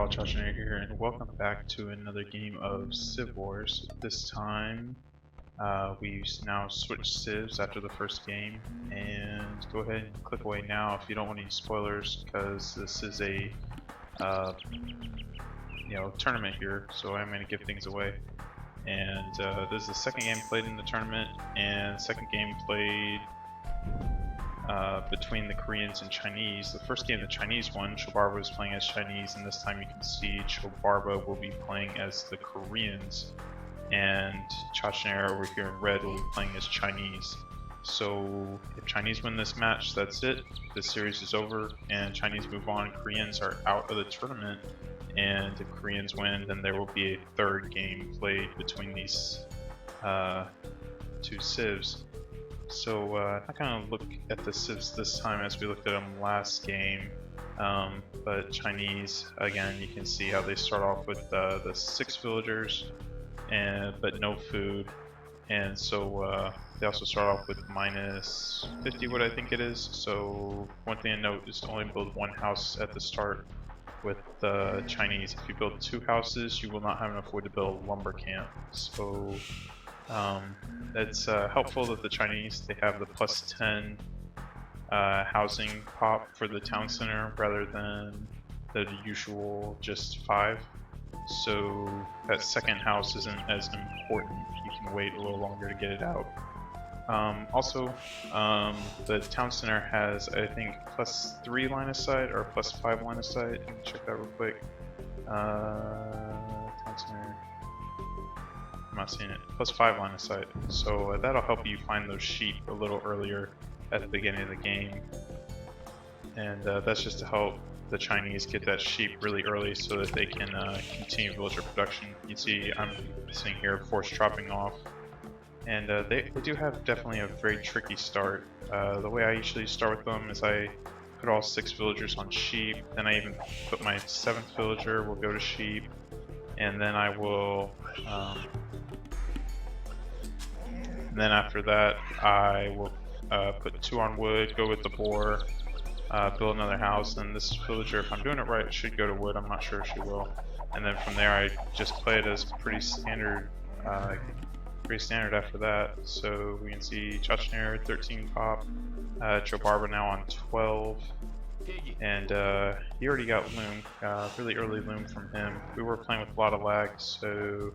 y'all, Chobarba here, and welcome back to another game of Civ Wars. This time, we now switched civs after the first game, and go ahead and click away now if you don't want any spoilers, because this is a tournament here, so I'm going to give things away. And this is the second game played in the tournament, and second game played between the Koreans and Chinese. The first game the Chinese won, Chobarba was playing as Chinese, and this time you can see Chobarba will be playing as the Koreans, and Chobarba over here in red will be playing as Chinese. So if Chinese win this match, that's it. The series is over, and Chinese move on. Koreans are out of the tournament, and if Koreans win, then there will be a third game played between these two civs. So I'm not going to look at the civs this time as we looked at them last game, but Chinese, again, you can see how they start off with the 6 villagers, but no food, and so they also start off with minus 50, what I think it is. So one thing to note is to only build one house at the start with the Chinese. If you build 2 houses, you will not have enough wood to build a lumber camp. So it's helpful that the Chinese, they have the plus 10 housing pop for the town center rather than the usual just 5. So that second house isn't as important. You can wait a little longer to get it out. Also, the town center has, I think, plus 3 line of sight or plus 5 line of sight. Let me check that real quick. Town center. I'm not seeing it. Plus 5 line of sight. So that'll help you find those sheep a little earlier at the beginning of the game. And that's just to help the Chinese get that sheep really early so that they can continue villager production. You see I'm sitting here force chopping off. And they do have definitely a very tricky start. The way I usually start with them is I put all 6 villagers on sheep, then I even put my 7th villager will go to sheep, and then I will then after that I will put 2 on wood, go with the boar, build another house, and this villager, if I'm doing it right, should go to wood. I'm not sure if she will. And then from there I just play it as pretty standard after that. So we can see Chobarba 13 pop, Chobarba now on 12, and he already got loom, really early loom from him. We were playing with a lot of lag, so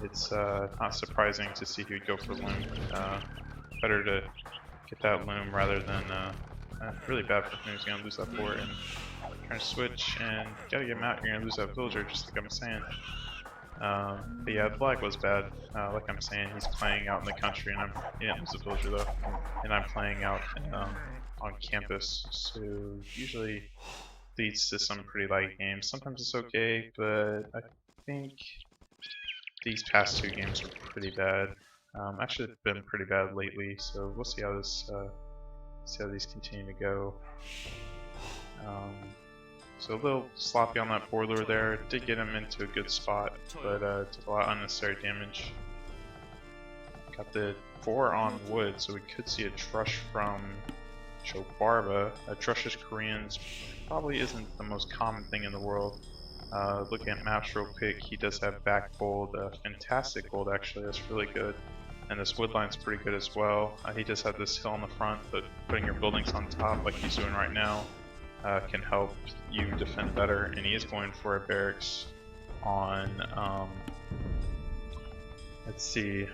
it's not surprising to see he would go for loom. Better to get that loom rather than really bad for him. He's gonna lose that fort and trying to switch, and you gotta get him out. You're gonna lose that villager, just like I'm saying. But yeah, the lag was bad. Like I'm saying, he's playing out in the country, and he didn't lose the villager though, and I'm playing out on campus, so usually leads to some pretty laggy games. Sometimes it's okay, but I think these past 2 games were pretty bad. Actually, it's been pretty bad lately, so we'll see how these continue to go. So a little sloppy on that boar lure there. Did get him into a good spot, but took a lot of unnecessary damage. Got the 4 on wood, so we could see a trush from Chobarba. A trush as Koreans probably isn't the most common thing in the world. Looking at maps real quick, he does have back gold, fantastic gold actually, that's really good. And this wood line's pretty good as well. He does have this hill in the front, but putting your buildings on top like he's doing right now can help you defend better, and he is going for a barracks on let's see,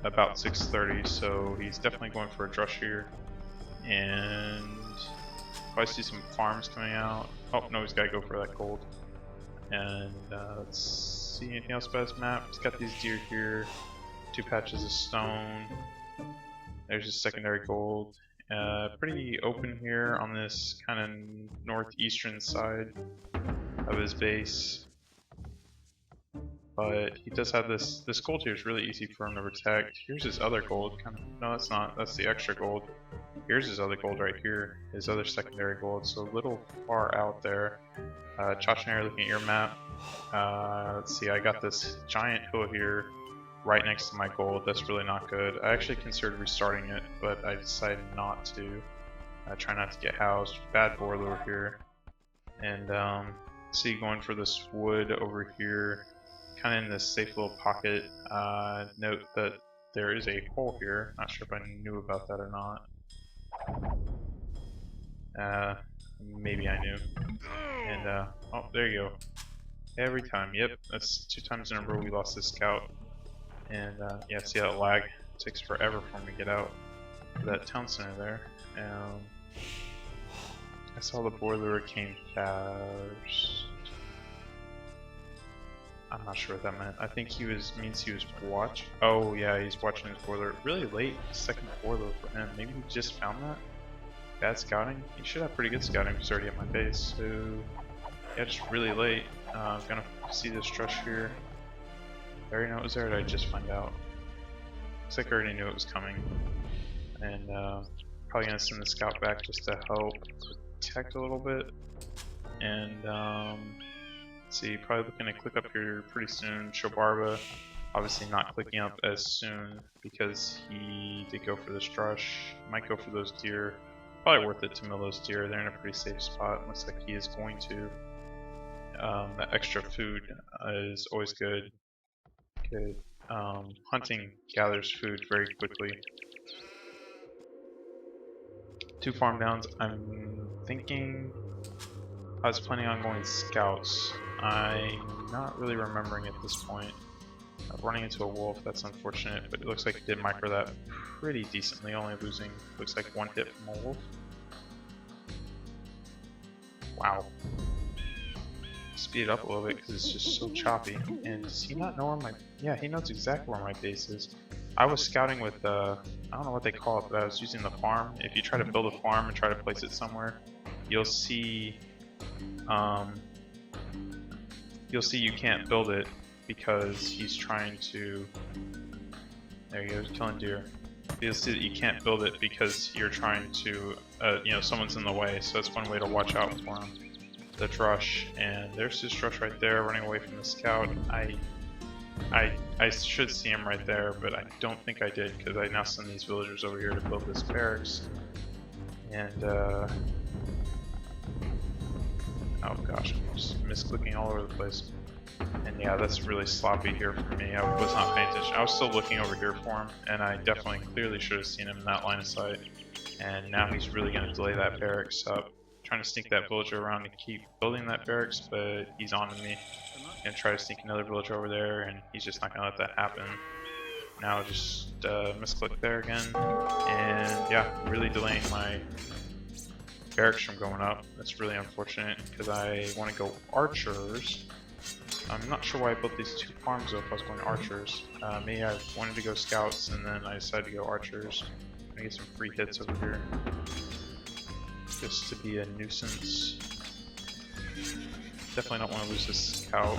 about 630, so he's definitely going for a drush here, and I see some farms coming out. Oh no, he's got to go for that gold. And let's see, anything else about his map? He's got these deer here, 2 patches of stone, there's his secondary gold. Pretty open here on this kind of northeastern side of his base, but he does have this gold here is really easy for him to protect. Here's his other gold. No, that's not. That's the extra gold. Here's his other gold right here. His other secondary gold. So a little far out there. Chobarba, looking at your map. Let's see. I got this giant hill here right next to my gold. That's really not good. I actually considered restarting it, but I decided not to. I try not to get housed. Bad boar lure here. And See, going for this wood over here, kind of in this safe little pocket. Note that there is a hole here. Not sure if I knew about that or not. Maybe I knew. And oh, there you go. Every time, yep, that's 2 times in a row we lost this scout. And yeah, see that lag? It takes forever for him to get out of that town center there. I saw the boiler came fast. I'm not sure what that meant. I think means he was watching. Oh yeah, he's watching his boiler. Really late, second boiler for him. Maybe he just found that. Bad scouting. He should have pretty good scouting if he's already at my base. So yeah, just really late. Gonna see this trush here. I already know it was there, or did I just find out? Looks like I already knew it was coming. And probably gonna send the scout back just to help protect a little bit. And let's see, probably looking to click up here pretty soon. Chobarba, obviously not clicking up as soon because he did go for this trush. Might go for those deer. Probably worth it to mill those deer. They're in a pretty safe spot. Looks like he is going to. That extra food is always good. Good. Hunting gathers food very quickly. 2 farm downs. I'm thinking I was planning on going scouts. I'm not really remembering at this point. Running into a wolf, that's unfortunate, but it looks like he did micro that pretty decently, only losing, looks like 1 hit from a wolf. Wow. Speed it up a little bit because it's just so choppy. And does he not know where my... Yeah, he knows exactly where my base is. I was scouting with, I don't know what they call it, but I was using the farm. If you try to build a farm and try to place it somewhere, you'll see you can't build it because he's trying to... There he goes, killing deer. You'll see that you can't build it because you're trying to, you know, someone's in the way, so that's one way to watch out for him. The thrush, and there's his thrush right there running away from the scout. I should see him right there, but I don't think I did because I now send these villagers over here to build this barracks. And oh gosh, I'm just misclicking all over the place. And yeah, that's really sloppy here for me. I was not paying attention. I was still looking over here for him, and I definitely clearly should have seen him in that line of sight. And now he's really going to delay that barracks up. Trying to sneak that villager around to keep building that barracks, but he's on to me. Gonna try to sneak another villager over there, and he's just not gonna let that happen. Now just misclick there again, and yeah, really delaying my barracks from going up. That's really unfortunate because I want to go archers. I'm not sure why I built these 2 farms though if I was going archers. Maybe I wanted to go scouts, and then I decided to go archers. I'm gonna get some free hits over here. Just to be a nuisance. Definitely don't want to lose this scout.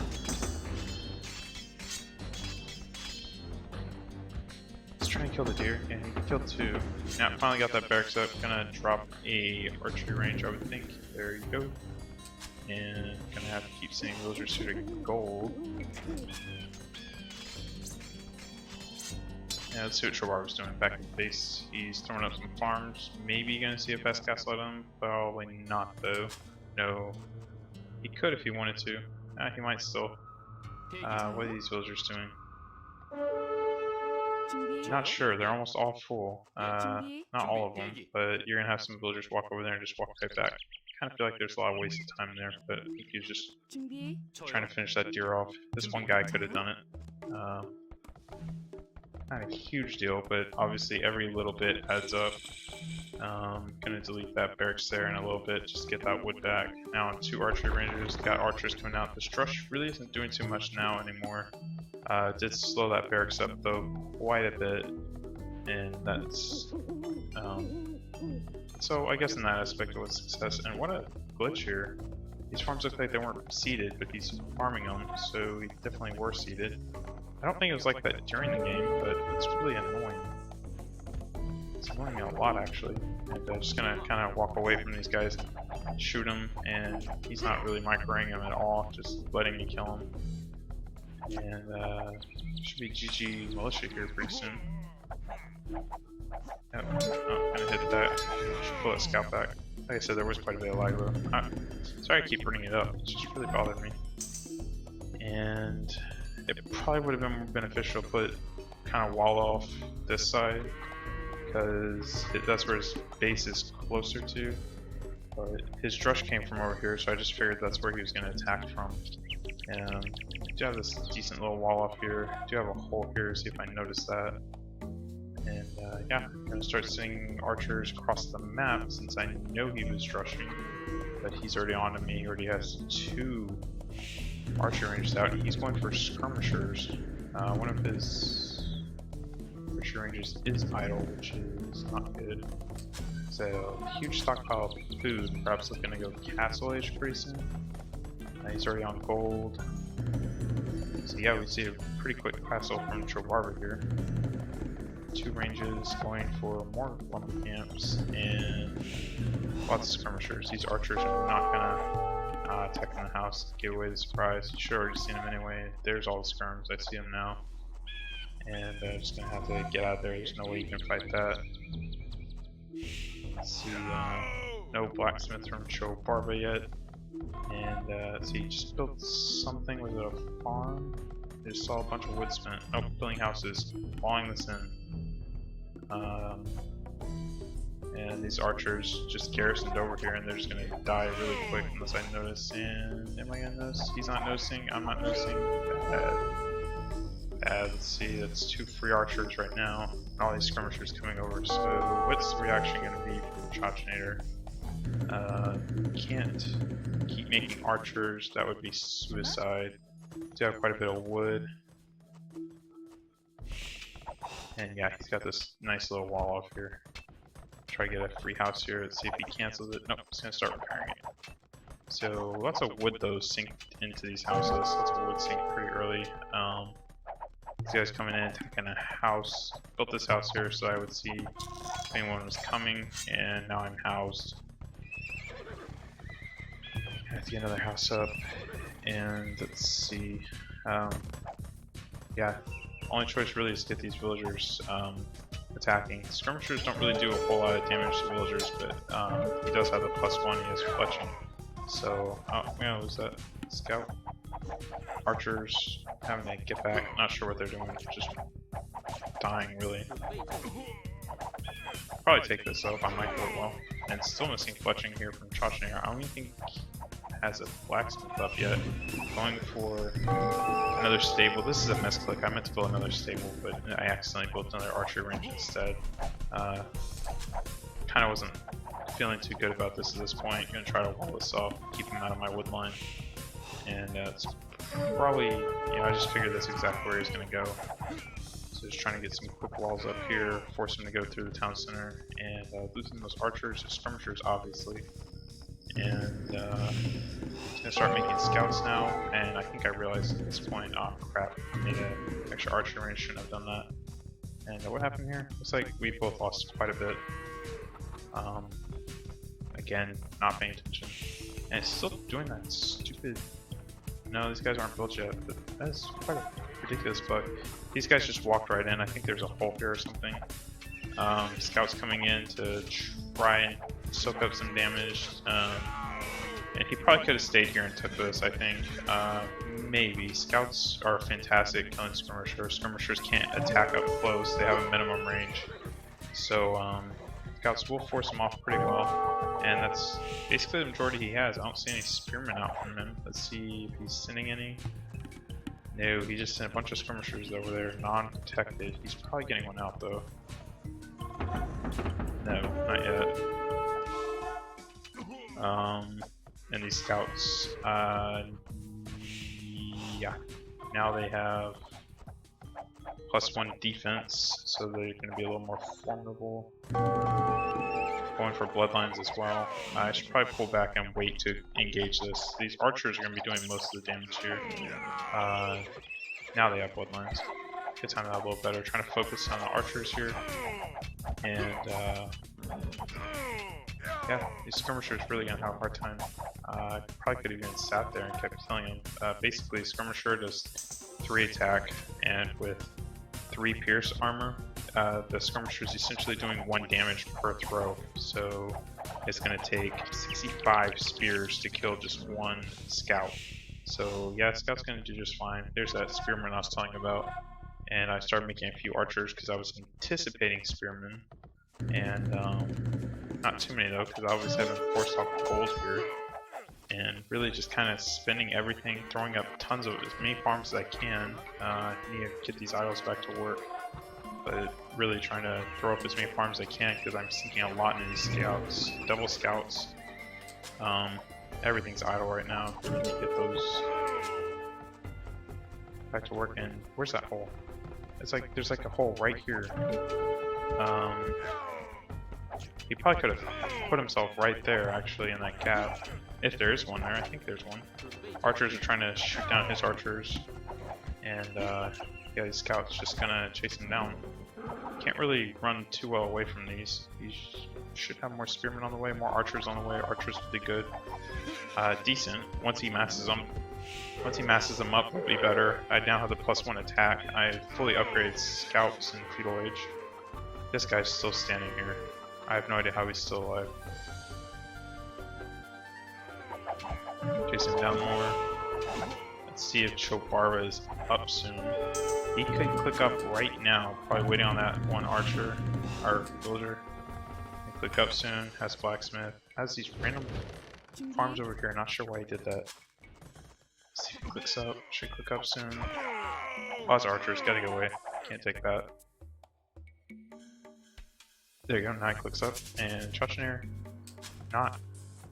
Let's try and kill the deer. Yeah, he killed 2. Now, finally got that barracks up. Gonna drop a archery range, I would think. There you go. And gonna have to keep sending villagers here to gold. Yeah, let's see what Chobarba's doing back in base. He's throwing up some farms. Maybe gonna see a fast castle at him. Probably not though. No. He could if he wanted to. He might still. What are these villagers doing? Not sure. They're almost all full. Not all of them, but you're gonna have some villagers walk over there and just walk right back. Kind of feel like there's a lot of wasted time there, but I think he was just trying to finish that deer off. This one guy could have done it. Not a huge deal, but obviously every little bit adds up. Gonna delete that barracks there in a little bit, just get that wood back. Now on 2 archery rangers, got archers coming out. This thrush really isn't doing too much now anymore. Did slow that barracks up though quite a bit, and that's so I guess in that aspect it was success. And what a glitch here. These farms look like they weren't seeded, but he's farming them, so he definitely were seeded. I don't think it was like that during the game, but it's really annoying. It's annoying me a lot actually. And I'm just gonna kind of walk away from these guys, shoot him, and he's not really microing him at all, just letting me kill him. And should be GG militia here pretty soon. Yep. Oh, kind of hit that. Should pull that scout back. Like I said, there was quite a bit of lag though. Sorry I keep bringing it up, it's just really bothered me. And it probably would have been more beneficial to put kind of wall off this side, because that's where his base is closer to. But his drush came from over here, so I just figured that's where he was going to attack from. And do have this decent little wall off here. Do have a hole here, see if I notice that. And yeah, I'm going to start sending archers across the map since I know he was drushing. But he's already on to me. He already has 2 archer ranges out. He's going for skirmishers. One of his archer ranges is idle, which is not good. So, huge stockpile of food, perhaps looking to go castle age pretty soon. He's already on gold. So yeah, we see a pretty quick castle from Chobarba here. 2 ranges going for more lumber camps and lots of skirmishers. These archers are not gonna attack in the house, give away the surprise. You should have already seen them anyway. There's all the skirms, I see them now. And just gonna have to get out of there, there's no way you can fight that. See, no blacksmith from Chobarba yet, and see, he just built something. Was it a farm? I just saw a bunch of wood spent. Oh, building houses, walling this in. And these archers just garrisoned over here, and they're just gonna die really quick unless I notice. And am I gonna notice? He's not noticing. I'm not noticing. Let's see, that's 2 free archers right now. All these skirmishers coming over. So what's the reaction going to be from Chachinator? Can't keep making archers. That would be suicide. Do have quite a bit of wood. And yeah, he's got this nice little wall off here. Try to get a free house here. Let's see if he cancels it. Nope, he's going to start repairing it. So lots of wood though synced into these houses. Lots of wood synced pretty early. These guys coming in, attacking a house. Built this house here so I would see if anyone was coming, and now I'm housed. I have to get another house up, and let's see. Yeah, only choice really is to get these villagers attacking. Skirmishers don't really do a whole lot of damage to villagers, but he does have the +1, he has fletching. So, oh, we're gonna lose that scout. Archers having to get back, not sure what they're doing, just dying really. Probably take this up, I might go well. And still missing fletching here from Chachinator. I don't even think he has a blacksmith up yet. Going for another stable. This is a misclick, I meant to build another stable, but I accidentally built another archer range instead. Kinda wasn't feeling too good about this at this point. Gonna try to wall this off, keep him out of my wood line. And it's probably, you know, I just figured that's exactly where he's going to go. So just trying to get some quick walls up here, force him to go through the town center, and losing those archers, skirmishers obviously. And he's going to start making scouts now, and I think I realized at this point, oh crap, I made an extra archer range, shouldn't have done that. And what happened here? Looks like we both lost quite a bit. Again, not paying attention. And it's still doing that stupid... No, these guys aren't built yet, but that's quite a ridiculous bug. These guys just walked right in. I think there's a hole here or something. Scouts coming in to try and soak up some damage. And he probably could have stayed here and took this, I think. Maybe. Scouts are fantastic at killing skirmishers. Skirmishers can't attack up close. They have a minimum range. So, scouts will force him off pretty well. And that's basically the majority he has. I don't see any spearmen out from him. Let's see if he's sending any. No, he just sent a bunch of skirmishers over there, non-protected. He's probably getting one out though. No, not yet. And these scouts, yeah. Now they have +1 defense, so they're going to be a little more formidable. Going for bloodlines as well. I should probably pull back and wait to engage this. These archers are going to be doing most of the damage here. Now they have bloodlines. Good time to have a little better. Trying to focus on the archers here. And yeah, these skirmishers really going to have a hard time. Probably could have even sat there and kept killing them. Basically, skirmisher does 3 attack, and with 3 pierce armor, the skirmisher is essentially doing 1 damage per throw. So it's going to take 65 spears to kill just one scout. So yeah, scout's going to do just fine. There's that spearman I was telling you about. And I started making a few archers because I was anticipating spearmen. And not too many though, because I always have forced off gold here. And really just kind of spending everything, throwing up tons of as many farms as I can. I need to get these idols back to work. But really trying to throw up as many farms as I can because I'm sinking a lot in these scouts, double scouts. Everything's idle right now. Really need to get those back to work. And where's that hole? It's like there's like a hole right here. He probably could have put himself right there actually in that gap. If there is one there, I think there's one. Archers are trying to shoot down his archers. And yeah, these scouts just gonna chase him down. Can't really run too well away from these. He should have more spearmen on the way, more archers on the way. Archers will be good. Decent. Once he masses them up, it'll be better. I now have the +1 attack. I fully upgraded scouts in Feudal Age. This guy's still standing here. I have no idea how he's still alive. Chase him down more. Let's see if Chobarba is up soon. He could click up right now, probably waiting on that one archer, or villager. He'll click up soon, has blacksmith, has these random farms over here, not sure why he did that. Let's see if he clicks up, should click up soon. Oh, his archers, gotta get away, can't take that. There you go, now he clicks up, and Chobarba, not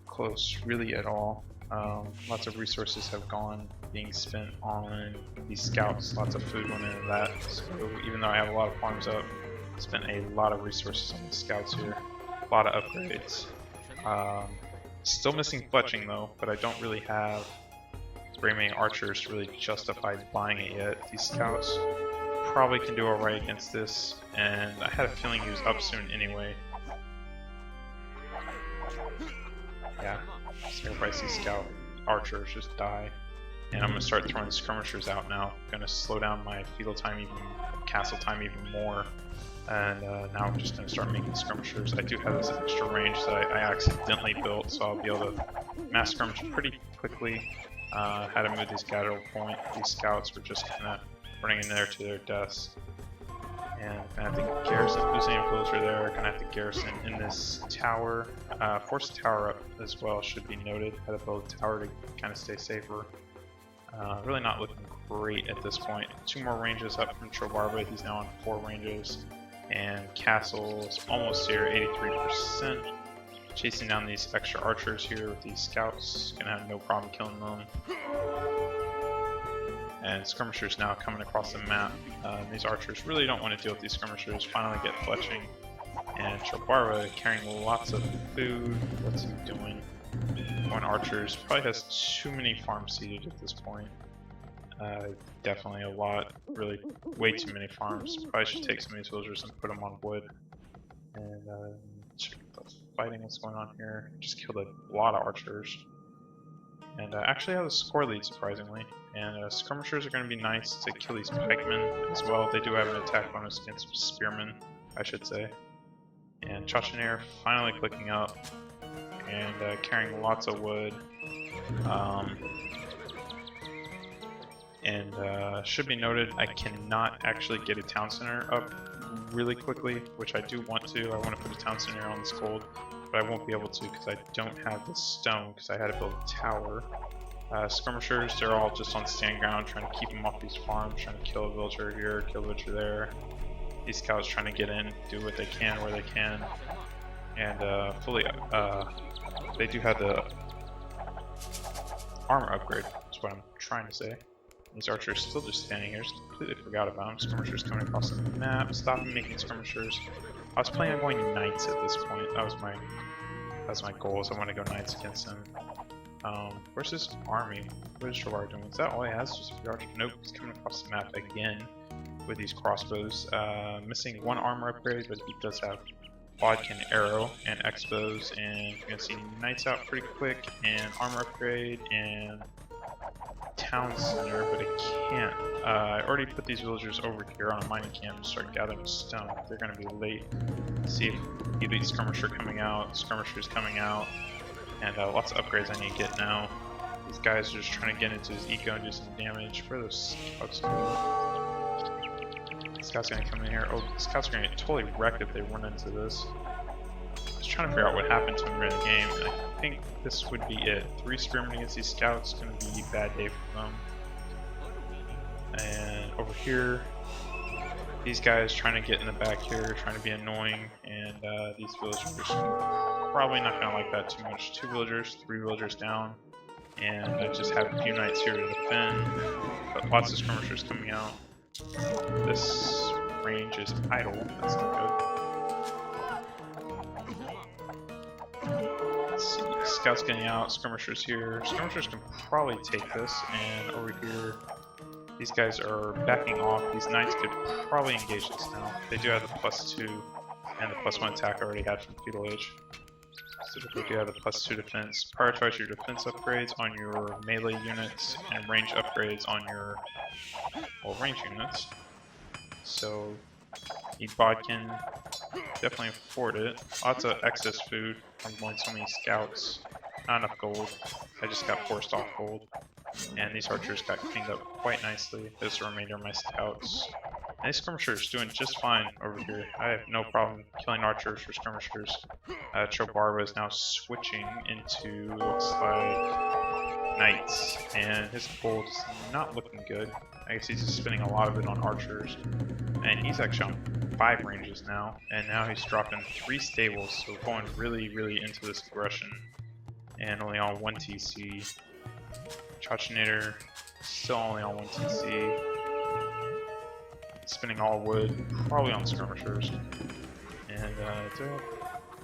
close really at all. Lots of resources have gone being spent on these scouts, lots of food went into that, so even though I have a lot of farms up, spent a lot of resources on the scouts here, a lot of upgrades. Still missing fletching though, but I don't really have very many archers to really justify buying it yet. These scouts probably can do alright against this, and I had a feeling he was up soon anyway. Yeah, sacrifice these scout archers, just die. And I'm going to start throwing skirmishers out now. I'm going to slow down my feudal time even, castle time even more. And now I'm just going to start making skirmishers. I do have this extra range that I accidentally built, so I'll be able to mass skirmish pretty quickly. Had to move these gather point. These scouts were just kind of running in there to their deaths. And I'm gonna have to garrison, losing a villager there, gonna have to garrison in this tower. Force the tower up as well, should be noted. Had to build a tower to kind of stay safer. Really not looking great at this point. 2 more ranges up from Chobarba, he's now on 4 ranges. And castle's almost here, 83%. Chasing down these extra archers here with these scouts, gonna have no problem killing them. And skirmishers now coming across the map. These archers really don't want to deal with these skirmishers, finally get fletching. And Chobarba carrying lots of food. What's he doing? 1 archers, probably has too many farms seeded at this point. Definitely a lot, really way too many farms. Probably should take some of these villagers and put them on wood. And check the fighting, what's going on here. Just killed a lot of archers. And actually have a score lead, surprisingly. And skirmishers are going to be nice to kill these pikemen as well. They do have an attack bonus against spearmen, I should say. And Chobarba finally clicking up and carrying lots of wood. Should be noted, I cannot actually get a town center up really quickly, which I do want to. I want to put a town center on this gold, but I won't be able to because I don't have the stone because I had to build a tower. Skirmishers, they're all just on stand ground trying to keep them off these farms, trying to kill a villager here, kill a villager there. These scouts trying to get in, do what they can where they can. And they do have the armor upgrade, is what I'm trying to say. These archers still just standing here, just completely forgot about them. Skirmishers coming across the map, stopping making skirmishers. I was planning on going knights at this point, that was my goal, so I want to go knights against him. Where's his army? What is Chobarba doing? Is that all he has? Just a few archers? Nope, he's coming across the map again with these crossbows. Missing 1 armor upgrade, but he does have Bodkin arrow and expos, and you're gonna see knights out pretty quick, and armor upgrade, and town center, but I can't. I already put these villagers over here on a mining camp to start gathering stone. They're going to be late. See if elite skirmisher coming out, skirmishers coming out, and lots of upgrades I need to get now. These guys are just trying to get into his eco and do some damage. Where are those scouts going? Scouts going to come in here. Oh, the scouts are going to get totally wrecked if they run into this. I was trying to figure out what happened to him in the game, and I think this would be it. 3 spearmen against these scouts, going to be a bad day for them. And over here, these guys trying to get in the back here, trying to be annoying, and these villagers probably not going to like that too much. 2 villagers, 3 villagers down, and I just have a few knights here to defend, but lots of skirmishers coming out. This range is idle, that's not good. Let's see, scouts getting out, skirmishers here. Skirmishers can probably take this, and over here, these guys are backing off. These knights could probably engage this now. They do have the +2 and the +1 attack I already had from Feudal Age. So they do have the +2 defense. Prioritize your defense upgrades on your melee units and range upgrades on your, well, range units. So need bodkin, definitely afford it. Lots of excess food. I'm going so many scouts. Not enough gold. I just got forced off gold. And these archers got cleaned up quite nicely. There's the remainder of my scouts. And these skirmishers doing just fine over here. I have no problem killing archers for skirmishers. Chobarba is now switching into, looks like, knights. And his gold is not looking good. I guess he's just spending a lot of it on archers. And he's actually on 5 ranges now. And now he's dropping 3 stables. So going really into this aggression. And only on 1 TC. Chachinator still only on 1 TC. Spinning all wood, probably on skirmishers. And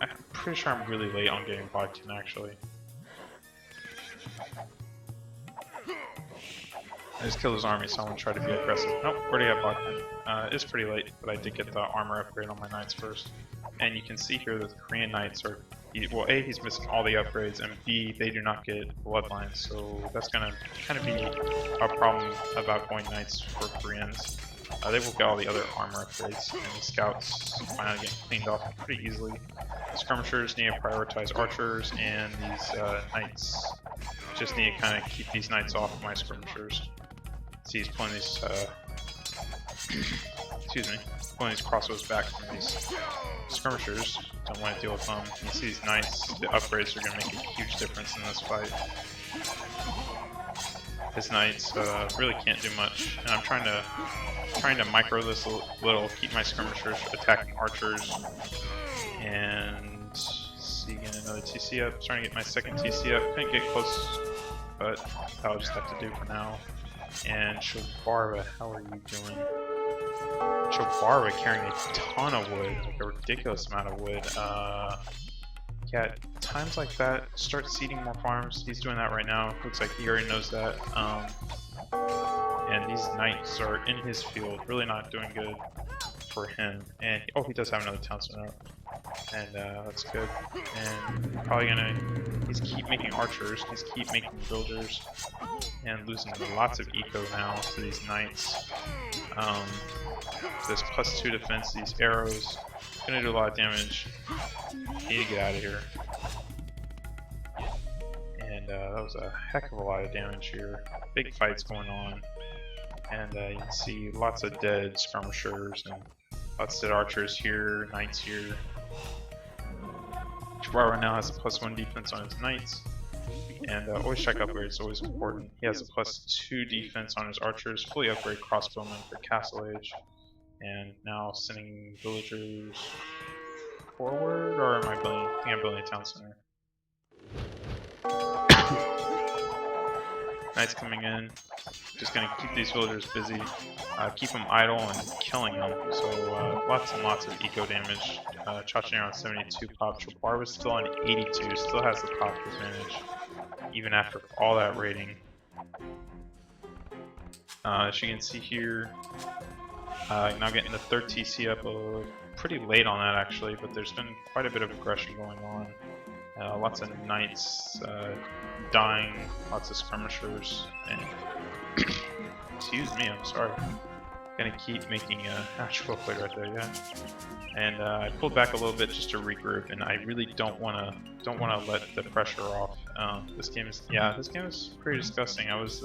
I'm pretty sure I'm really late on getting bodkin actually. I just killed his army, so I'm gonna try to be aggressive. Nope, already have bodkin. It's pretty late, but I did get the armor upgrade on my knights first. And you can see here that the Korean knights are, well, A, he's missing all the upgrades, and B, they do not get bloodlines, so that's gonna kind of be a problem about going knights for Koreans. They will get all the other armor upgrades, and the scouts finally get cleaned off pretty easily. The skirmishers need to prioritize archers, and these knights just need to kind of keep these knights off my skirmishers. See, he's pulling these, excuse me, pulling these crossbows back from these skirmishers. Don't want to deal with them. You see these knights, the upgrades are going to make a huge difference in this fight. His knights really can't do much, and I'm trying to micro this a little, keep my skirmishers attacking archers, and see, getting another TC up. Trying to get my second TC up. Couldn't get close, but that'll just have to do for now. And Chobarba, how are you doing? Chobarba carrying a ton of wood, like a ridiculous amount of wood. Yeah, times like that, start seeding more farms. He's doing that right now. Looks like he already knows that. And these knights are in his field, really not doing good for him. And oh, he does have another town center, and that's good. And probably gonna, he's keep making archers, he's keep making villagers, and losing lots of eco now to these knights. This +2 defense, these arrows, gonna do a lot of damage. Need to get out of here. And that was a heck of a lot of damage here. Big fights going on. And you can see lots of dead skirmishers and lots of dead archers here, knights here. Chobarba now has a +1 defense on his knights. And always check upgrades, is always important. He has a +2 defense on his archers, fully upgrade crossbowmen for Castle Age. And now sending villagers forward, or am I building? I think I'm building a town center. Knights coming in, just gonna keep these villagers busy, keep them idle and killing them. So lots and lots of eco damage. Chachinator on 72 pop. Chobarba still on 82, still has the pop advantage, even after all that raiding. As you can see here, now getting the 3rd TC up, pretty late on that actually, but there's been quite a bit of aggression going on. Lots of knights dying, lots of skirmishers, and excuse me, I'm sorry. Gonna keep making a actual play right there, yeah. And I pulled back a little bit just to regroup, and I really don't wanna let the pressure off. This game is pretty disgusting. I was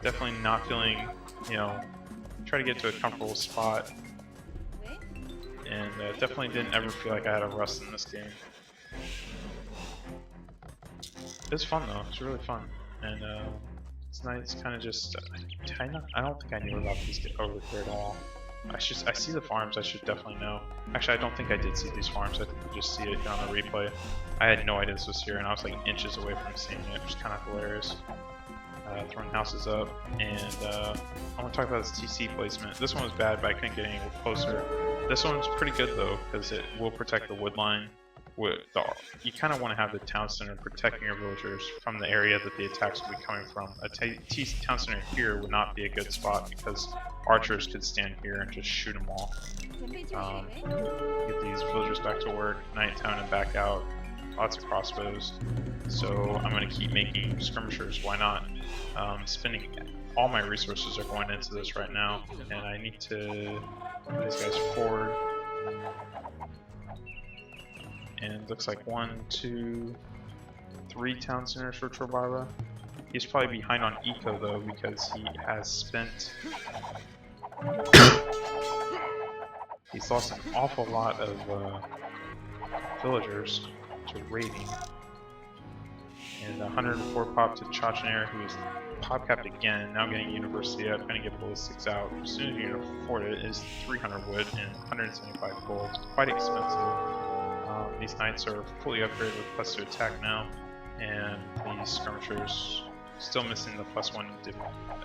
definitely not feeling, try to get to a comfortable spot, and definitely didn't ever feel like I had a rust in this game. It's fun though. It's really fun, and it's nice. Kind of just I don't think I knew about these over here at all. I see the farms. I should definitely know. Actually, I don't think I did see these farms. I think I just see it on the replay. I had no idea this was here, and I was like inches away from seeing it, which is kind of hilarious. Throwing houses up, and I want to talk about this TC placement. This one was bad, but I couldn't get any closer. This one's pretty good though, because it will protect the wood line. You kind of want to have the town center protecting your villagers from the area that the attacks will be coming from. A town center here would not be a good spot because archers could stand here and just shoot them all. Get these villagers back to work, night town and back out. Lots of crossbows. So I'm going to keep making skirmishers. Why not? Spending all my resources are going into this right now, and I need to move these guys forward. And it looks like 1, 2, 3 town centers for Chobarba. He's probably behind on eco though because he has spent. He's lost an awful lot of villagers to raiding. And 104 pop to Chobarba, who is pop capped again, now getting university up, gonna get ballistics out. As soon as you can afford it, is 300 wood and 175 gold. It's quite expensive. These knights are fully upgraded with plus 2 attack now, and these skirmishers still missing the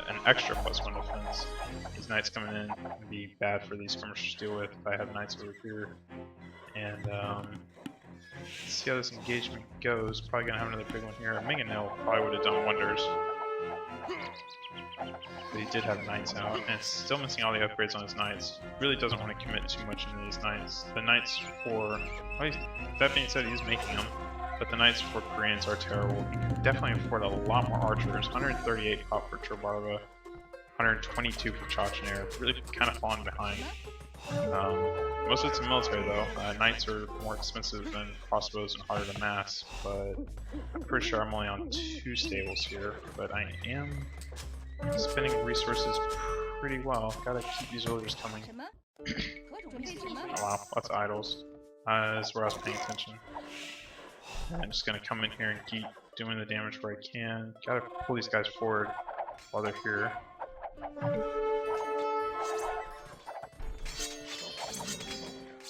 an extra +1 defense. These knights coming in would be bad for these skirmishers to deal with if I have knights over here. And let's see how this engagement goes. Probably gonna have another big one here. Minganil probably would have done wonders. But he did have knights out, and it's still missing all the upgrades on his knights. Really doesn't want to commit too much into these knights. The knights for, that being said, he's making them, but the knights for Koreans are terrible. He can definitely afford a lot more archers. 138 pop for Chobarba, 122 for Chobarba. Really kind of falling behind. Most of it's in military though. Knights are more expensive than crossbows and harder to mass, but I'm pretty sure I'm only on 2 stables here. But I am spending resources pretty well. Gotta keep these villagers coming. Oh wow, lots of idols. That's where I was paying attention. I'm just gonna come in here and keep doing the damage where I can. Gotta pull these guys forward while they're here.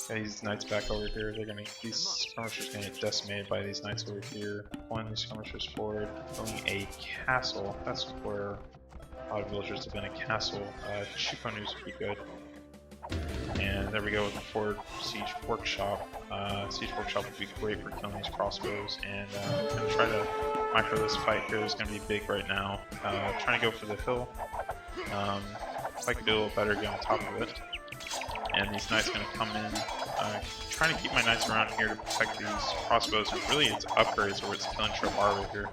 Got these knights back over here. These skirmishers are gonna get decimated by these knights over here. Pulling these skirmishers forward, building a castle. That's where a lot of villagers have been. A castle. Chikonus would be good. And there we go with the forward siege workshop. Siege workshop would be great for killing these crossbows. And I'm gonna try to micro this fight here. It's gonna be big right now. Trying to go for the hill. If I could do a little better, get on top of it. And these knights are going to come in, trying to keep my knights around here to protect these crossbows, and really it's upgrades where it's killing Chobarba here.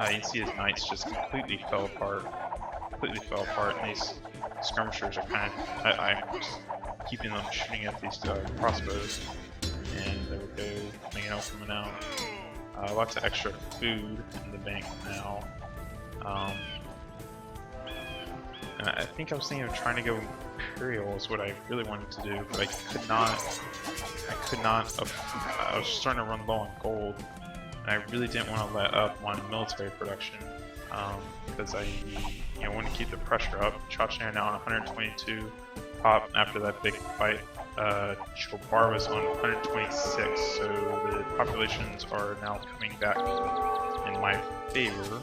You can see his knights just completely fell apart, and these skirmishers are kind of, I'm just keeping them shooting at these crossbows, and there we go, Minganil coming out. Lots of extra food in the bank now. And I think I was thinking of trying to go Imperial is what I really wanted to do, but I could not, I was starting to run low on gold, and I really didn't want to let up on military production, because I want to keep the pressure up. Chobarba now on 122 pop after that big fight. Chobarba's on 126, so the populations are now coming back in my favor.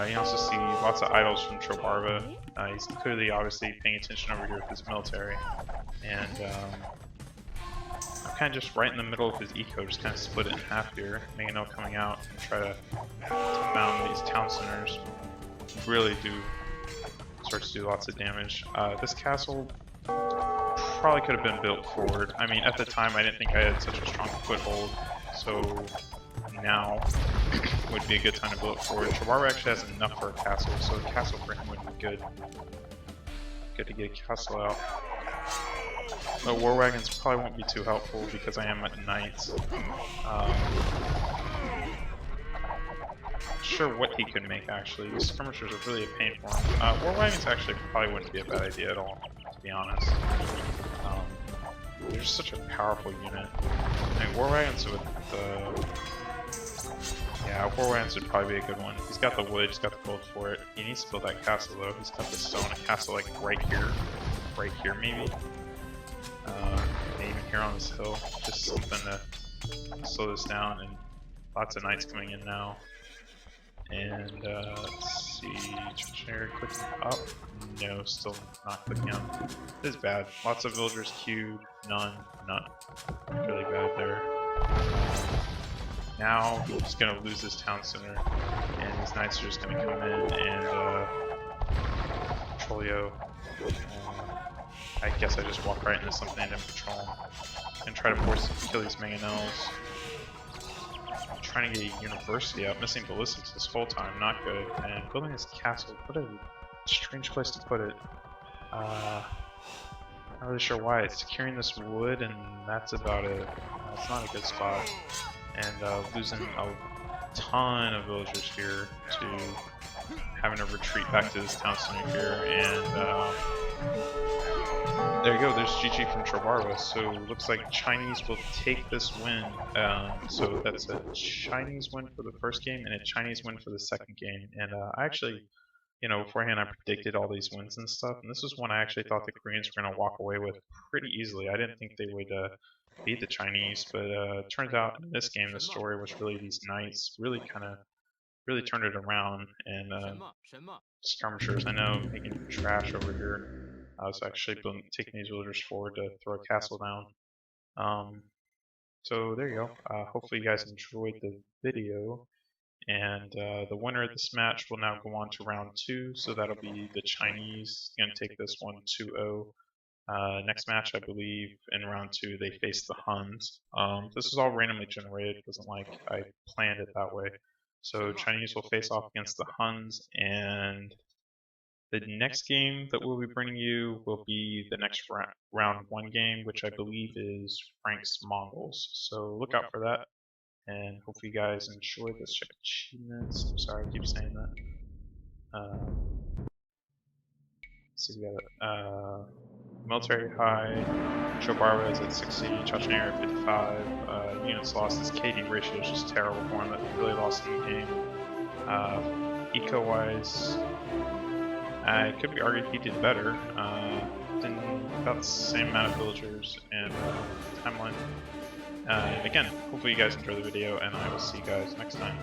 You also see lots of idols from Chobarba. He's clearly, obviously, paying attention over here with his military. And I'm kind of just right in the middle of his eco, just kind of split it in half here. Minganil coming out and try to found these town centers. Really do start to do lots of damage. This castle probably could have been built forward. I mean, at the time, I didn't think I had such a strong foothold, so now would be a good time to build it forward. Chobarba actually has enough for a castle, so a castle for him would be good. Good to get a castle out. But war wagons probably won't be too helpful because I am at knights. Not sure what he could make actually. These skirmishers are really a pain for him. War wagons actually probably wouldn't be a bad idea at all, to be honest. They're just such a powerful unit. I mean, war wagons with yeah, war wagons would probably be a good one. He's got the wood, he's got the gold for it. He needs to build that castle though. He's got the stone, a castle like right here maybe. Maybe even here on this hill. Just something to slow this down, and lots of knights coming in now. And let's see, Cheshire clicking up. No, still not clicking up. This is bad. Lots of villagers queued. None. Really bad there. Now he's gonna lose this town center, and these knights are just gonna come in and Trolio. I guess I just walk right into something and patrol him and try to force him to kill these mangonels. Trying to get a university out, missing ballistics this whole time, not good. And building this castle, what a strange place to put it. Not really sure why. It's securing this wood, and that's about it. It's not a good spot. And losing a ton of villagers here to having to retreat back to this town center here. And there you go, there's GG from Chobarba. So looks like Chinese will take this win. So that's a Chinese win for the first game and a Chinese win for the second game. And I actually, you know, beforehand I predicted all these wins and stuff. And this was one I actually thought the Koreans were going to walk away with pretty easily. I didn't think they would beat the Chinese, but turns out in this game the story was really these knights really turned it around. And skirmishers, I know, making trash over here. I was actually taking these villagers forward to throw a castle down. So there you go. Hopefully you guys enjoyed the video. And the winner of this match will now go on to round 2. So that'll be the Chinese. Going to take this one 2-0. Next match, I believe, in round 2, they face the Huns. This is all randomly generated. It wasn't like I planned it that way. So Chinese will face off against the Huns, and the next game that we'll be bringing you will be the next round 1 game, which I believe is Frank's Mongols. So look out for that, and hopefully you guys enjoyed this. Check achievements. I'm sorry, I keep saying that. So we got military high. Chobarba is at 60, Chachnera at 55. Units lost. This KD ratio is just terrible for him. That really lost in the game. Eco-wise, it could be argued he did better. About the same amount of villagers and timeline. Again, hopefully you guys enjoy the video, and I will see you guys next time.